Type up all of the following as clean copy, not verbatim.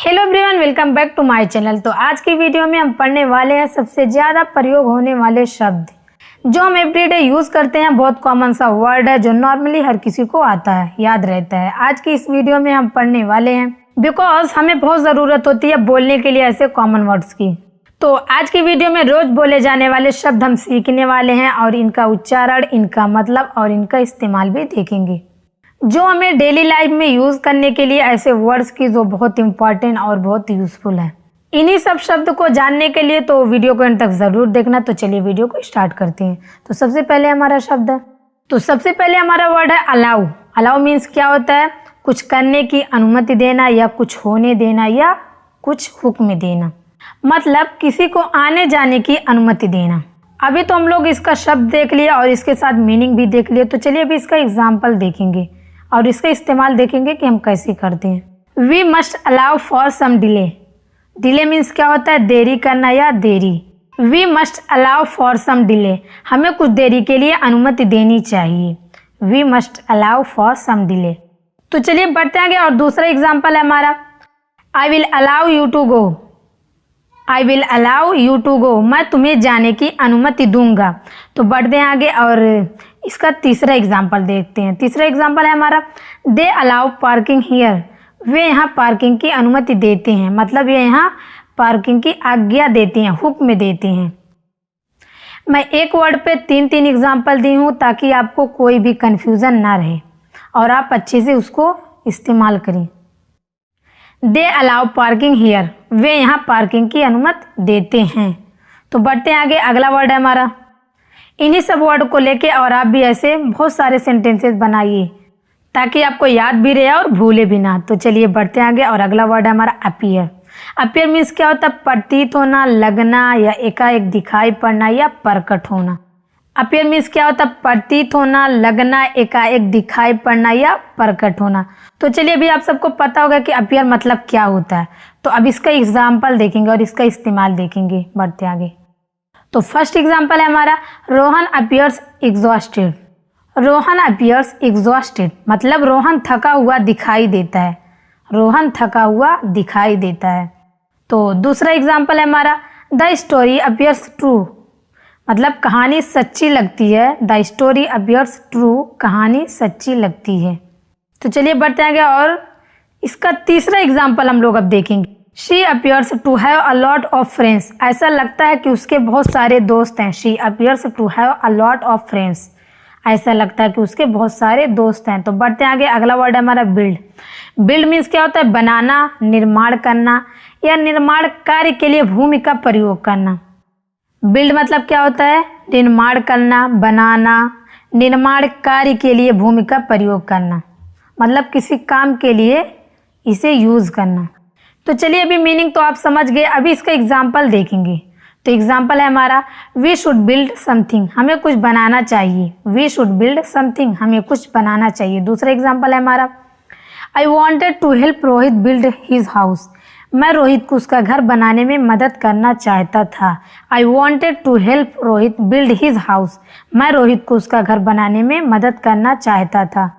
Hello everyone, welcome back to my channel. तो आज की वीडियो में हम पढ़ने वाले हैं सबसे ज़्यादा प्रयोग होने वाले शब्द जो हम एवरीडे यूज़ करते हैं। बहुत कॉमन सा वर्ड है जो नॉर्मली हर किसी को आता है, याद रहता है। आज की इस वीडियो में हम पढ़ने वाले हैं बिकॉज हमें बहुत ज़रूरत होती है बोलने के लिए ऐसे कॉमन वर्ड्स की। तो आज की वीडियो में रोज़ बोले जाने वाले शब्द हम सीखने वाले हैं और इनका उच्चारण, इनका मतलब और इनका इस्तेमाल भी देखेंगे जो हमें डेली लाइफ में यूज़ करने के लिए ऐसे वर्ड्स की जो बहुत इंपॉर्टेंट और बहुत यूज़फुल है। इन्हीं सब शब्द को जानने के लिए तो वीडियो को अंत तक ज़रूर देखना। तो चलिए वीडियो को स्टार्ट करते हैं। तो सबसे पहले हमारा शब्द है, तो सबसे पहले हमारा वर्ड है अलाउ। अलाउ मीन्स क्या होता है? कुछ करने की अनुमति देना या कुछ होने देना या कुछ हुक्म देना, मतलब किसी को आने जाने की अनुमति देना। अभी तो हम लोग इसका शब्द देख लिया और इसके साथ मीनिंग भी देख लिया। तो चलिए अभी इसका एग्जाम्पल देखेंगे और इसका इस्तेमाल देखेंगे कि हम कैसे करते हैं। We must allow for some delay. Delay means क्या होता है? देरी करना या देरी। We must allow for some delay, हमें कुछ देरी के लिए अनुमति देनी चाहिए। We must allow for some delay. तो चलिए बढ़ते आगे और दूसरा एग्जाम्पल है हमारा, I will allow you to go. I will allow you to go, मैं तुम्हें जाने की अनुमति दूंगा। तो बढ़ते हैं आगे और इसका तीसरा एग्जाम्पल देखते हैं। तीसरा एग्जाम्पल है हमारा, दे अलाउ पार्किंग हियर। वे यहाँ पार्किंग की अनुमति देते हैं, मतलब ये यहाँ पार्किंग की आज्ञा देते हैं, हुक्म देते हैं। मैं एक वर्ड पे तीन एग्जाम्पल दी हूँ ताकि आपको कोई भी कन्फ्यूज़न ना रहे और आप अच्छे से उसको इस्तेमाल करें। दे अलाउ पार्किंग हियर, वे यहाँ पार्किंग की अनुमति देते हैं। तो बढ़ते हैं आगे, अगला वर्ड है हमारा। इन्हीं सब वर्ड को लेके और आप भी ऐसे बहुत सारे सेंटेंसेस बनाइए ताकि आपको याद भी रहे और भूले भी ना। तो चलिए बढ़ते हैं आगे और अगला वर्ड है हमारा अपीयर। अपीयर मीन्स क्या होता है? प्रतीत होना, लगना या एकाएक दिखाई पड़ना या प्रकट होना। अपीयर मीन्स क्या होता है? प्रतीत होना, लगना, एकाएक दिखाई पड़ना या प्रकट होना। तो चलिए अभी आप सबको पता होगा कि अपीयर मतलब क्या होता है। तो अब इसका एग्जाम्पल देखेंगे और इसका इस्तेमाल देखेंगे। बढ़ते आगे। तो फर्स्ट एग्जाम्पल है हमारा, Rohan appears exhausted. Rohan appears exhausted मतलब रोहन थका हुआ दिखाई देता है। रोहन थका हुआ दिखाई देता है। तो दूसरा एग्जाम्पल है हमारा, द स्टोरी अपीयर्स ट्रू मतलब कहानी सच्ची लगती है। द स्टोरी अपीयर्स ट्रू, कहानी सच्ची लगती है। तो चलिए बढ़ते आगे और इसका तीसरा एग्जाम्पल हम लोग अब देखेंगे। She appears to have a lot of friends, ऐसा लगता है कि उसके बहुत सारे दोस्त हैं। She appears to have a lot of friends, ऐसा लगता है कि उसके बहुत सारे दोस्त हैं। तो बढ़ते आगे, अगला वर्ड है हमारा बिल्ड। बिल्ड मीन्स क्या होता है? बनाना, निर्माण करना या निर्माण कार्य के लिए भूमि का प्रयोग करना। बिल्ड मतलब क्या होता है? निर्माण करना, बनाना, निर्माण कार्य के लिए भूमि का प्रयोग करना, मतलब किसी काम के लिए इसे यूज़ करना। तो चलिए अभी मीनिंग तो आप समझ गए, अभी इसका एग्जाम्पल देखेंगे। तो एग्जाम्पल है हमारा, वी शुड बिल्ड समथिंग, हमें कुछ बनाना चाहिए। वी शुड बिल्ड समथिंग, हमें कुछ बनाना चाहिए। दूसरा एग्जाम्पल है हमारा, I wanted to help Rohit build his house, मैं रोहित को उसका घर बनाने में मदद करना चाहता था। I wanted to help Rohit build his house, मैं रोहित को उसका घर बनाने में मदद करना चाहता था।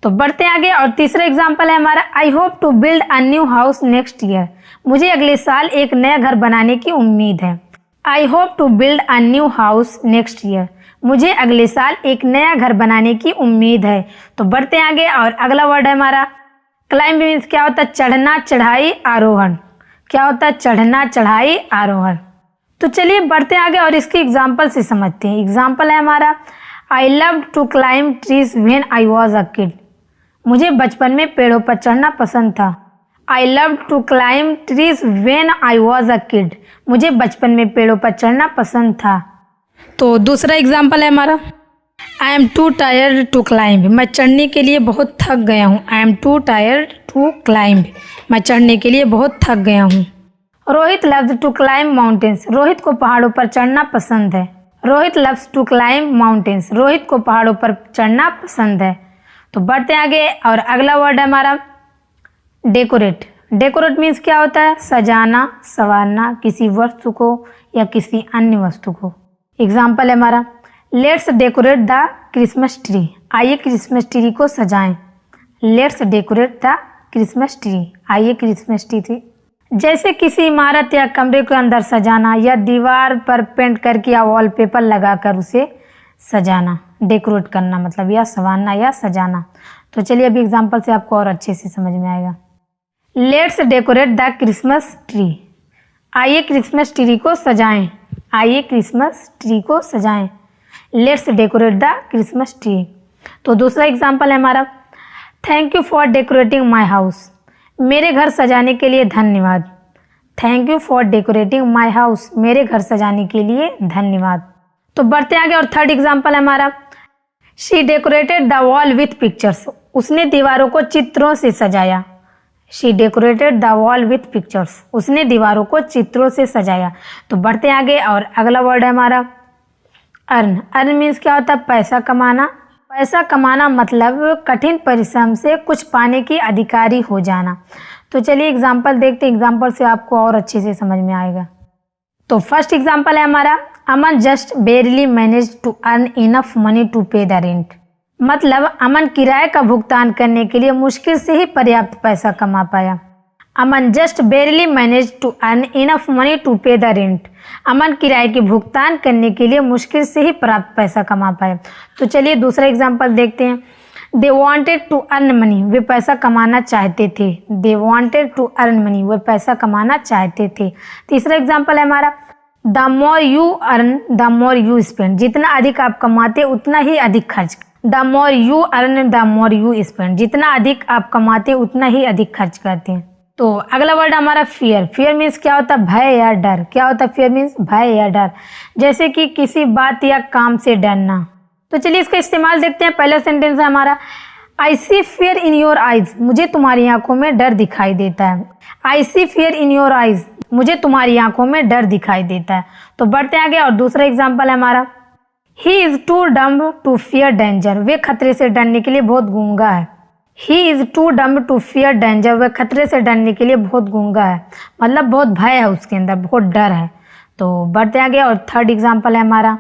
तो बढ़ते आगे और तीसरा एग्जाम्पल है हमारा, I hope to build a new house next year, मुझे अगले साल एक नया घर बनाने की उम्मीद है। I hope to build a new house next year, मुझे अगले साल एक नया घर बनाने की उम्मीद है। तो बढ़ते आगे और अगला वर्ड है हमारा, क्लाइंब मीन्स क्या होता है? चढ़ना, चढ़ाई, आरोहण। क्या होता है? चढ़ना, चढ़ाई, आरोहण। तो चलिए बढ़ते आगे और इसके एग्जाम्पल से समझते हैं। एग्जाम्पल है हमारा, I love to climb trees when I was a kid, मुझे बचपन में पेड़ों पर चढ़ना पसंद था। I love to climb trees when I was a kid, मुझे बचपन में पेड़ों पर चढ़ना पसंद था। तो दूसरा एग्जाम्पल है हमारा, I am too tired to climb, मैं चढ़ने के लिए बहुत थक गया हूँ। I am too tired to climb, मैं चढ़ने के लिए बहुत थक गया हूँ। Rohit loves to climb mountains, Rohit को पहाड़ों पर चढ़ना पसंद है। Rohit loves to climb mountains, Rohit को पहाड़ों पर चढ़ना पसंद है। तो बढ़ते आगे और अगला वर्ड है हमारा, डेकोरेट। डेकोरेट मीन्स क्या होता है? सजाना, संवारना किसी वस्तु को या किसी अन्य वस्तु को। एग्जाम्पल है हमारा, let's decorate the Christmas tree, आइए क्रिसमस ट्री को सजाएं। Let's decorate the Christmas tree, आइए क्रिसमस ट्री जैसे किसी इमारत या कमरे के अंदर सजाना या दीवार पर पेंट करके या वॉलपेपर लगाकर उसे सजाना, डेकोरेट करना मतलब, या संवारना या सजाना। तो चलिए अभी एग्जांपल से आपको और अच्छे से समझ में आएगा। Let's decorate the Christmas tree. आइए क्रिसमस ट्री को सजाएं। आइए क्रिसमस ट्री को सजाएं। Let's decorate the Christmas tree. तो दूसरा एग्जांपल है हमारा, thank you for decorating my house. मेरे घर सजाने के लिए धन्यवाद। Thank you for decorating my house. मेरे घर सजाने के लिए धन्यवाद। तो बढ़ते आगे और थर्ड एग्जांपल है हमारा, she decorated the wall with pictures. उसने दीवारों को चित्रों से सजाया। She decorated the wall with pictures. उसने दीवारों को चित्रों से सजाया। तो बढ़ते आगे और अगला वर्ड है हमारा अर्न। अर्न मीन्स क्या होता है? पैसा कमाना। पैसा कमाना मतलब कठिन परिश्रम से कुछ पाने की अधिकारी हो जाना। तो चलिए एग्जाम्पल देखते हैं, एग्जाम्पल से आपको और अच्छे से समझ में आएगा। तो फर्स्ट एग्जाम्पल है हमारा, Aman just barely manage to earn enough money to pay the rent. मतलब अमन किराए का भुगतान करने के लिए मुश्किल से ही पर्याप्त पैसा कमा पाया। Aman just barely manage to earn enough money to pay the rent. Aman किराए के भुगतान करने के लिए मुश्किल से ही प्राप्त पैसा कमा पाए। तो चलिए दूसरा एग्जांपल देखते हैं, they wanted to earn money. वे पैसा कमाना चाहते थे। They wanted to earn money. वे पैसा कमाना चाहते थे। तीसरा एग्जांपल है हमारा, the more you earn the more you spend. जितना अधिक आप कमाते उतना ही अधिक खर्च। The more you earn the more you spend. जितना अधिक आप कमाते उतना ही अधिक खर्च करते हैं। तो अगला वर्ड हमारा फियर। फियर मीन्स क्या होता है? भय या डर। क्या होता है फियर मीन्स? भय या डर। जैसे कि किसी बात या काम से डरना। तो चलिए इसका इस्तेमाल देखते हैं। पहला सेंटेंस है हमारा, आई सी फियर इन योर आइज। मुझे तुम्हारी आंखों में डर दिखाई देता है। आई सी फियर इन योर आइज। मुझे तुम्हारी आंखों में डर दिखाई देता है। तो बढ़ते आगे और दूसरा एग्जाम्पल है हमारा, he is too dumb to fear danger. वे खतरे से डरने के लिए बहुत गूंगा है। He is too dumb to fear danger. वह खतरे से डरने के लिए बहुत गूंगा है, मतलब बहुत भय है उसके अंदर, बहुत डर है। तो बढ़ते आगे और थर्ड एग्जाम्पल है हमारा,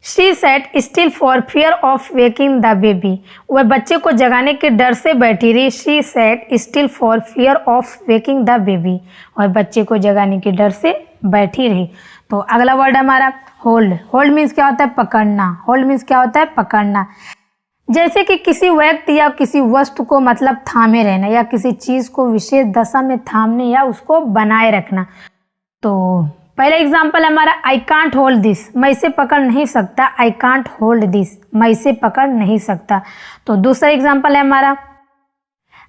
she said still for fear of waking the baby. वह बच्चे को जगाने के डर से बैठी रही। She said still for fear of waking the baby. वह बच्चे को जगाने के डर से बैठी रही। तो अगला वर्ड हमारा होल्ड। होल्ड मीन्स क्या होता है? पकड़ना। होल्ड मीन्स क्या होता है? पकड़ना। जैसे कि किसी व्यक्ति या किसी वस्तु को मतलब थामे रहना, या किसी चीज को विशेष दशा में थामने या उसको बनाए रखना। तो पहला एग्जाम्पल है हमारा, आई कांट होल्ड दिस। मैं इसे पकड़ नहीं सकता। I can't hold this. मैं इसे पकड़ नहीं सकता। तो दूसरा एग्जाम्पल है हमारा,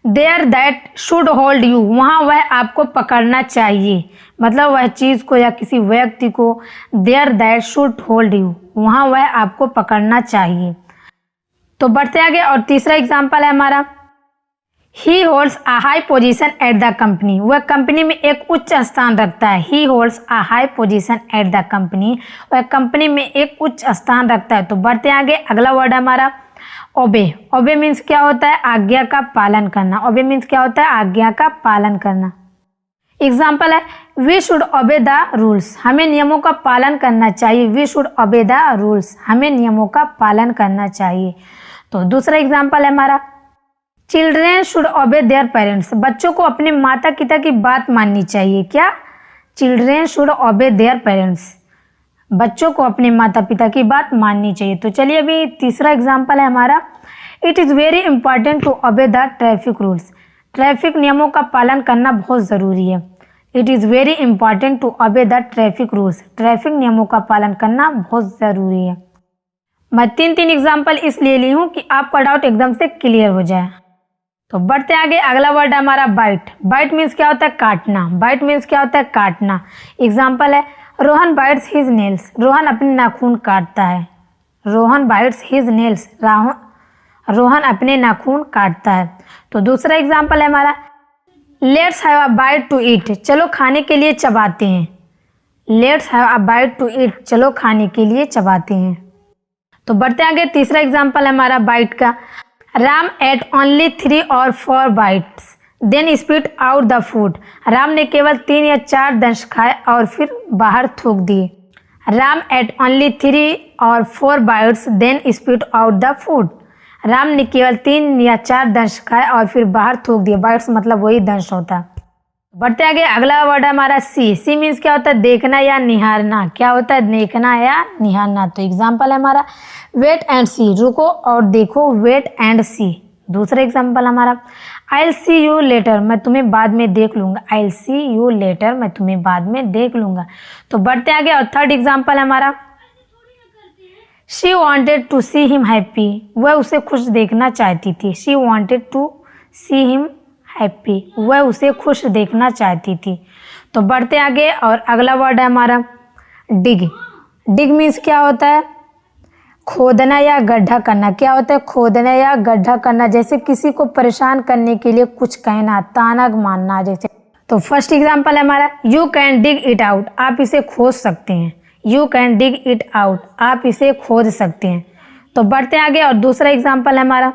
there that should hold you. वहाँ वह आपको पकड़ना चाहिए, मतलब वह चीज को या किसी व्यक्ति को, there that should hold you, वहाँ वह आपको पकड़ना चाहिए। तो बढ़ते आगे और तीसरा एग्जाम्पल है हमारा, ही holds a high position at the company. वह कंपनी में एक उच्च स्थान रखता है। ही holds a high position at the company. वह कंपनी में एक उच्च स्थान रखता है। तो बढ़ते आगे अगला वर्ड है हमारा ओबे। ओबे मीन्स क्या होता है? आज्ञा का पालन करना। ओबे मीन्स क्या होता है? आज्ञा का पालन करना। एग्जाम्पल है, we should obey the rules. हमें नियमों का पालन करना चाहिए। We should obey the rules. हमें नियमों का पालन करना चाहिए। तो दूसरा एग्जाम्पल है हमारा, चिल्ड्रेन शुड ओबे देयर पेरेंट्स। बच्चों को अपने माता पिता की बात माननी चाहिए। क्या? चिल्ड्रेन शुड ओबे देयर पेरेंट्स। बच्चों को अपने माता पिता की बात माननी चाहिए। तो चलिए अभी तीसरा एग्जाम्पल है हमारा, it is very important to obey the traffic rules. Traffic नियमों का पालन करना बहुत ज़रूरी है। It is very important to obey the traffic rules. Traffic नियमों का पालन करना बहुत ज़रूरी है। मैं तीन एग्जाम्पल इसलिए ली हूँ कि आपका डाउट एकदम से क्लियर हो जाए। तो बढ़ते आगे अगला वर्ड है हमारा बाइट। बाइट मीन्स क्या होता है? काटना। बाइट मीन्स क्या होता है? काटना। एग्जाम्पल है, Rohan bites his nails. Rohan अपने नाखून काटता है। Rohan bites his nails. Rohan अपने नाखून काटता है। तो दूसरा एग्जाम्पल है हमारा, let's have a bite to eat. चलो खाने के लिए चबाते हैं। Let's have a bite to eat. चलो खाने के लिए चबाते हैं। तो बढ़ते आगे तीसरा एग्जाम्पल है हमारा बाइट का, Ram ate only 3 or 4 bites then spit out the food. Ram ने केवल 3 या 4 दंश खाए और फिर बाहर थूक दिए। Ram ate only 3 or 4 bites then spit out the food. Ram ने केवल 3 या 4 दंश खाए और फिर बाहर थूक दिए। बाइट्स मतलब वही दंश होता है। बढ़ते आगे, अगला वर्ड है हमारा सी। सी मीन्स क्या होता है? देखना या निहारना। क्या होता है? देखना या निहारना। तो एग्जाम्पल है हमारा वेट एंड सी, रुको और देखो, वेट एंड सी। दूसरा एग्जाम्पल हमारा I will see you later, मैं तुम्हें बाद में देख लूंगा। I will see you later, मैं तुम्हें बाद में देख लूंगा। तो बढ़ते आगे, और थर्ड एग्जाम्पल है हमारा she wanted to see him happy, वह उसे खुश देखना चाहती थी। She wanted to see him happy, वह उसे खुश देखना चाहती थी। तो बढ़ते आगे, और अगला वर्ड है हमारा डिग। डिग मीन्स क्या होता है? खोदना या गड्ढा करना। क्या होता है? खोदना या गड्ढा करना। जैसे किसी को परेशान करने के लिए कुछ कहना, ताना मारना जैसे। तो फर्स्ट एग्जाम्पल है हमारा you can dig it out, आप इसे खोद सकते हैं। You can dig it out, आप इसे खोद सकते हैं। तो बढ़ते आगे, और दूसरा एग्जाम्पल है हमारा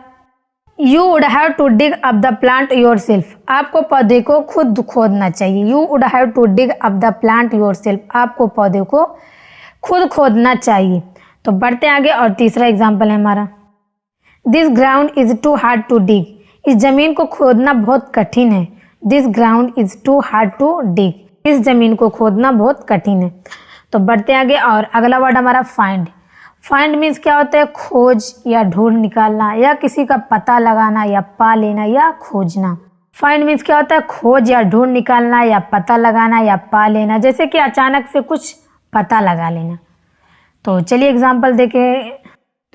you would have to dig up the plant yourself, आपको पौधे को खुद खोदना चाहिए। You would have to dig up the plant yourself, आपको पौधे को खुद खोदना चाहिए। तो बढ़ते आगे, और तीसरा एग्जाम्पल है हमारा this ground is too hard to dig, इस जमीन को खोदना बहुत कठिन है। This ground is too hard to dig, इस जमीन को खोदना बहुत कठिन है। तो बढ़ते आगे, और अगला वर्ड हमारा फाइंड। फाइंड मीन्स क्या होता है? खोज या ढूंढ निकालना, या किसी का पता लगाना, या पा लेना, या खोजना। फाइंड मीन्स क्या होता है? खोज या ढूंढ निकालना, या पता लगाना, या पा लेना। जैसे कि अचानक से कुछ पता लगा लेना। तो चलिए एग्जाम्पल देखें।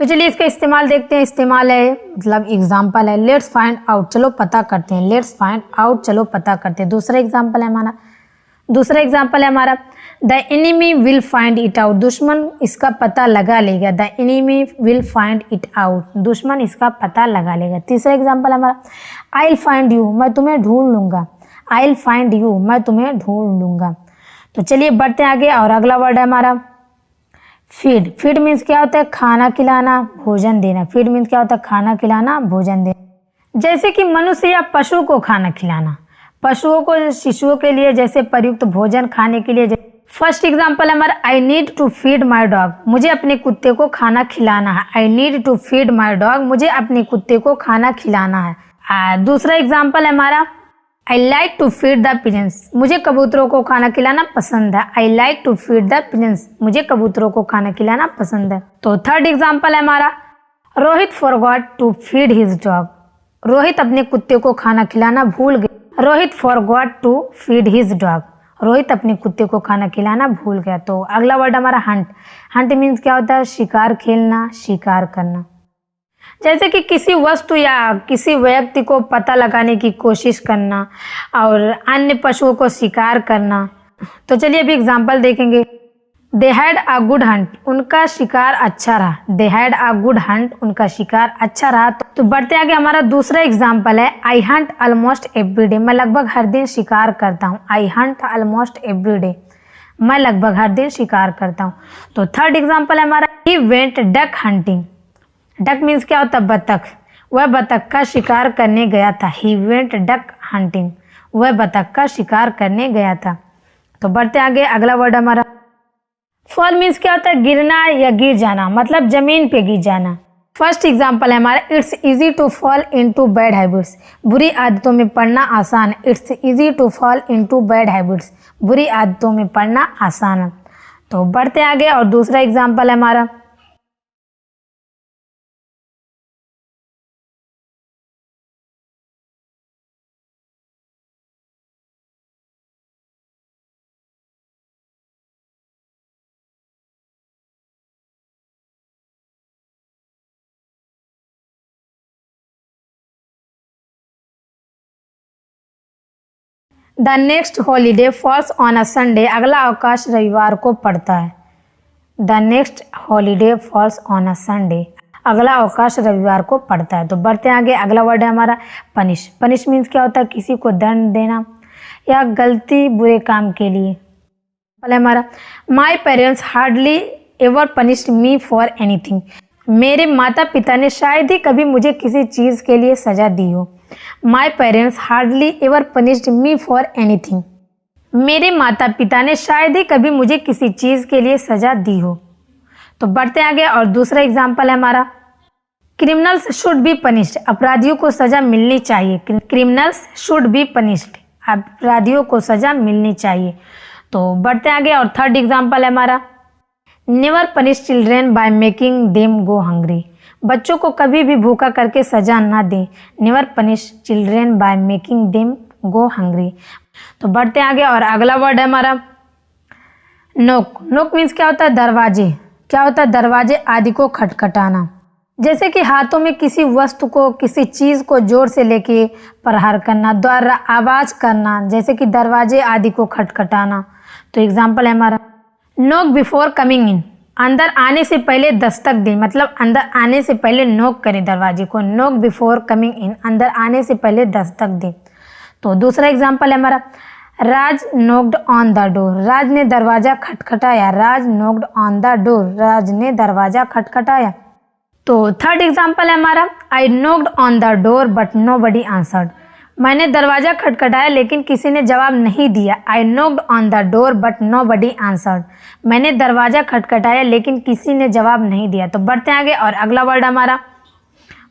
तो चलिए इसका इस्तेमाल देखते हैं। इस्तेमाल है मतलब एग्जाम्पल है लेट्स फाइंड आउट, चलो पता करते हैं। लेट्स फाइंड आउट, चलो पता करते हैं। दूसरा एग्जाम्पल है हमारा the enemy will find it out, दुश्मन इसका पता लगा लेगा। The enemy will find it out, दुश्मन इसका पता लगा लेगा। तीसरा एग्जाम्पल हमारा आई विल फाइंड यू, मैं तुम्हें ढूंढ लूंगा। आई विल फाइंड यू, मैं तुम्हें ढूंढ लूंगा। तो चलिए बढ़ते आगे, और अगला वर्ड है हमारा फीड। फीड मीन्स क्या होता है? खाना खिलाना, भोजन देना। फीड मीन्स क्या होता है? खाना खिलाना, भोजन देना। जैसे कि मनुष्य या पशु को खाना खिलाना, पशुओं को, शिशुओं के लिए जैसे प्रयुक्त भोजन खाने के लिए। फर्स्ट एग्जाम्पल है हमारा I need to feed my dog, मुझे अपने कुत्ते को खाना खिलाना है। I need to feed my dog, मुझे अपने कुत्ते को खाना खिलाना है। दूसरा एग्जाम्पल है हमारा I like to feed the pigeons, मुझे कबूतरों को खाना खिलाना पसंद है। I like to feed the pigeons, मुझे कबूतरों को खाना खिलाना पसंद है। तो थर्ड एग्जाम्पल है हमारा Rohit forgot to feed his dog, Rohit अपने कुत्ते को खाना खिलाना भूल गया। Rohit forgot to feed his dog, Rohit अपने कुत्ते को खाना खिलाना भूल गया। तो अगला वर्ड हमारा हंट। हंट मीन्स क्या होता है? शिकार खेलना, शिकार करना। जैसे कि किसी वस्तु या किसी व्यक्ति को पता लगाने की कोशिश करना और अन्य पशुओं को शिकार करना। तो चलिए अभी एग्जाम्पल देखेंगे। They had a good Hunt, उनका शिकार अच्छा रहा। They had a good Hunt, उनका शिकार अच्छा रहा। तो बढ़ते आगे, हमारा दूसरा एग्जाम्पल है आई हंट ऑलमोस्ट एवरी डे, मैं लगभग हर दिन शिकार करता हूँ। आई हंट ऑलमोस्ट एवरी डे, मैं लगभग हर दिन शिकार करता हूँ। तो थर्ड एग्जाम्पल है हमारा he went duck hunting. Duck means क्या होता है? बतख, वह बतख का शिकार करने गया था। ही वेंट डक हंटिंग, वह बतख का शिकार करने गया था। तो बढ़ते आगे, अगला वर्ड हमारा फॉल मीन्स क्या होता है? गिरना या गिर जाना, मतलब जमीन पे गिर जाना। फर्स्ट एग्जाम्पल है हमारा it's easy to fall into bad habits, बुरी आदतों में पड़ना आसान है। It's easy to fall into bad habits, बुरी आदतों में पड़ना आसान है। तो बढ़ते आगे, और दूसरा एग्जाम्पल है हमारा the next holiday falls on a Sunday, अगला अवकाश रविवार को पड़ता है। The next holiday falls on a Sunday, अगला अवकाश रविवार को पड़ता है। तो बढ़ते आगे, अगला वर्ड है हमारा पनिश। पनिश मीन्स क्या होता है? किसी को दंड देना या गलती बुरे काम के लिए। पहले हमारा my parents hardly ever punished me for anything, मेरे माता पिता ने शायद ही कभी मुझे किसी चीज़ के लिए सजा दी हो। My parents hardly ever punished me for anything, मेरे माता पिता ने शायद ही कभी मुझे किसी चीज़ के लिए सजा दी हो। तो बढ़ते आगे, और दूसरा एग्जाम्पल है हमारा क्रिमिनल्स शुड बी पनिश्ड, अपराधियों को सजा मिलनी चाहिए। क्रिमिनल्स शुड बी पनिश्ड, अपराधियों को सजा मिलनी चाहिए। तो बढ़ते आगे और थर्ड एग्जाम्पल है हमारा, never punish children by making them go hungry. बच्चों को कभी भी भूखा करके सजा ना दें। Never punish children by making them go hungry. तो बढ़ते आगे और अगला वर्ड है हमारा नोक। नोक मीन्स क्या होता है? दरवाजे। क्या होता है? दरवाजे आदि को खटखटाना। जैसे कि हाथों में किसी वस्तु को, किसी चीज को जोर से लेके प्रहार करना, द्वारा आवाज करना, जैसे कि दरवाजे आदि को खटखटाना। तो एग्जाम्पल है हमारा नोक बिफोर कमिंग इन। अंदर आने से पहले दस्तक दें, मतलब अंदर आने से पहले नोक करें दरवाजे को। नोक बिफोर कमिंग इन, अंदर आने से पहले दस्तक दें। तो दूसरा एग्जाम्पल है हमारा Raj knocked on the door. Raj ने दरवाजा खटखटाया। Raj knocked on the door, Raj ने दरवाजा खटखटाया। तो थर्ड एग्जाम्पल है हमारा I knocked on the door but nobody answered. मैंने दरवाजा खटखटाया लेकिन किसी ने जवाब नहीं दिया। I knocked on the door but nobody answered. मैंने दरवाजा खटखटाया लेकिन किसी ने जवाब नहीं दिया। तो बढ़ते आगे और अगला वर्ड हमारा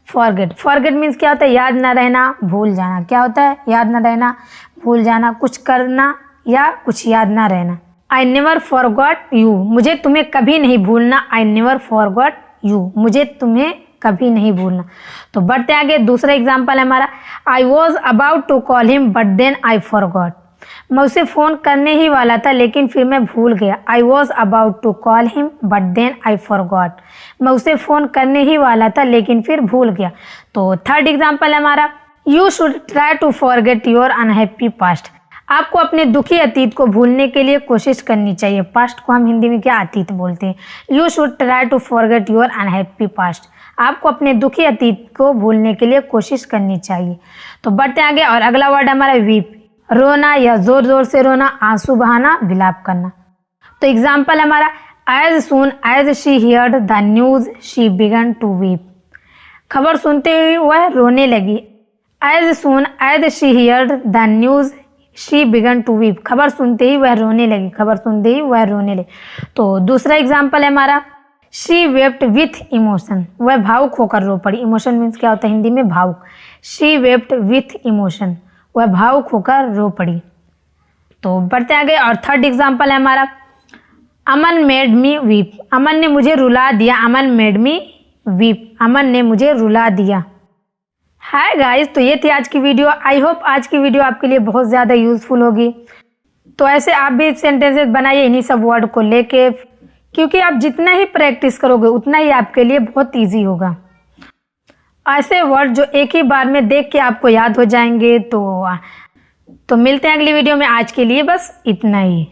फॉरगेट। फॉरगेट मीन्स क्या होता है? याद न रहना, भूल जाना। क्या होता है? याद न रहना, भूल जाना, कुछ करना या कुछ याद ना रहना। I never forgot you. मुझे तुम्हें कभी नहीं भूलना। आई नेवर फॉरगॉट यू, मुझे तुम्हें कभी नहीं भूलना। तो बढ़ते आगे दूसरा एग्जाम्पल है हमारा I was about to call him but then I forgot. मैं उसे फ़ोन करने ही वाला था लेकिन फिर मैं भूल गया। I was about to call him but then I forgot. मैं उसे फ़ोन करने ही वाला था लेकिन फिर भूल गया। तो थर्ड एग्जाम्पल है हमारा you should try to forget your unhappy past. आपको अपने दुखी अतीत को भूलने के लिए कोशिश करनी चाहिए। पास्ट को हम हिंदी में क्या? अतीत बोलते हैं। You should try to forget your unhappy past. आपको अपने दुखी अतीत को भूलने के लिए कोशिश करनी चाहिए। तो बढ़ते आगे और अगला वर्ड हमारा वीप। रोना या जोर जोर से रोना, आंसू बहाना, विलाप करना। तो एग्जाम्पल हमारा as soon as she heard the news she began to weep. खबर सुनते ही वह रोने लगी। As soon as she heard the news she began to weep. खबर सुनते ही वह रोने लगी। खबर सुनते ही वह रोने लगी। तो दूसरा एग्जाम्पल है हमारा शी वेप्ट विथ इमोशन। वह भावुक होकर रो पड़ी। इमोशन मीन्स क्या होता है हिंदी में? भावुक। शी वेप्ट विथ इमोशन, वह भावुक होकर रो पड़ी। तो बढ़ते आगे और थर्ड एग्जाम्पल है हमारा अमन मेड मी वीप। अमन ने मुझे रुला दिया। अमन मेड मी वीप, अमन ने मुझे रुला दिया। हाय गाइस, तो ये थी आज की वीडियो। आई होप आज की वीडियो आपके लिए बहुत ज़्यादा यूजफुल होगी। तो ऐसे आप भी सेंटेंसेस बनाइए इन्हीं सब वर्ड को लेके, क्योंकि आप जितना ही प्रैक्टिस करोगे उतना ही आपके लिए बहुत ईजी होगा। ऐसे वर्ड जो एक ही बार में देख के आपको याद हो जाएंगे। तो मिलते हैं अगली वीडियो में। आज के लिए बस इतना ही।